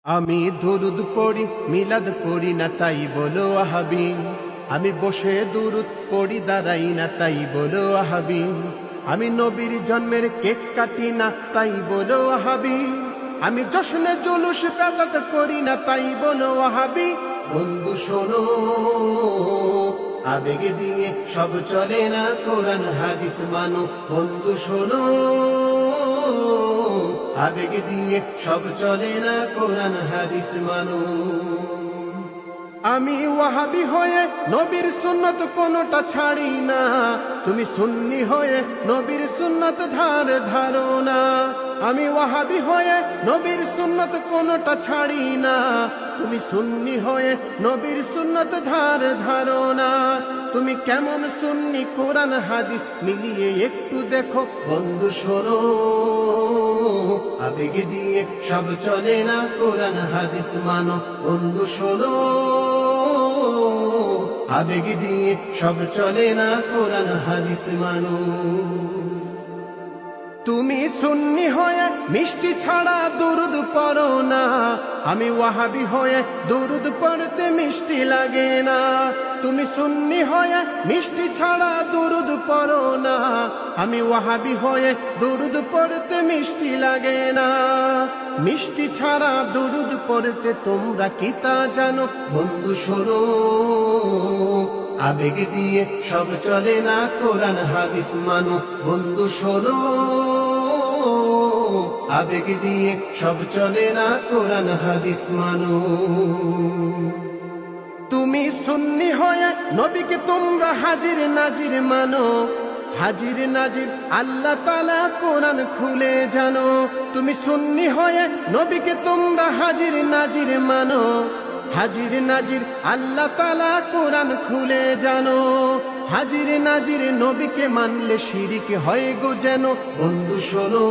আমি দুরুদ পড়ি মিলাদ পড়ি না তাই বলো আহাবি, আমি বসে দুরুদ পড়ি দাঁড়াই না তাই বলো আহাবি, আমি নবীর জন্মের কেক কাটি না তাই বলো আহাবি, আমি জশ্নে জুলুস বেদাত করি না তাই বলো আহাবি। বন্ধু শোনো, আবেগ দিয়ে সব চলে না, কোরআন হাদিস মানো। বন্ধু শোনো, আবেগ দিয়ে সব চলে না, কোরআন হাদিস মানো। আমি ওয়াহাবি হয়ে নবীর সুন্নত কোনটা ছাড়ি না, তুমি সুন্নি হয়ে নবীর সুন্নত ধারো না। আমি ওয়াহাবি হয়ে নবীর সুন্নত কোনটা ছাড়ি না, তুমি সুন্নি হয়ে নবীর সুন্নত ধারো না। তুমি কেমন সুন্নি কোরআন হাদিস মিলিয়ে একটু দেখো। বন্ধু শোনো, আবেগ দিয়ে সব চলে না, কোরআন হাদিস মানো। বন্ধু শোনো, আবেগ দিয়ে সব চলে না, কোরআন হাদিস মানো। তুমি সুন্নি হয়ে মিষ্টি ছাড়া দুরুদ পড়ো না, আমি ওয়াহাবি হয়ে দুরুদ পড়তে মিষ্টি লাগে না। তুমি সুন্নি হয়ে মিষ্টি ছাড়া দুরুদ পড়ো না, আমি ওয়াহাবি হয়ে দুরুদ পড়তে মিষ্টি লাগে না। মিষ্টি ছাড়া দুরুদ পড়তে তোমরা কি তা জানো? বন্ধু শোনো, আবেগ দিয়ে সব চলে না, কোরআন হাদিস মানো। বন্ধু শোনো, আবেগ দিয়ে সব চলে না, কোরআন হাদিস মানো। তুমি সুন্নি হয়ে নবীকে তোমরা হাজির নাজির মানো, হাজির নাজির আল্লাহ তাআলা কোরআন খুলে জানো। তুমি সুন্নি হয়ে নবীকে তোমরা হাজির নাজির মানো, হাজির নাজির আল্লাহ তাআলা কোরআন খুলে জানো। হাজির নাজির নবীকে মানলে শিরিক হয় গো যেন। বন্ধু শোনো,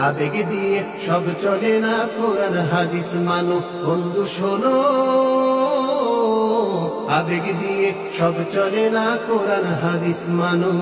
আবেগ দিয়ে সব চলে না, কোরআন হাদিস মানো। বন্ধু শোনো, আবেগ দিয়ে সব চলে না, কোরআন হাদিস মানো।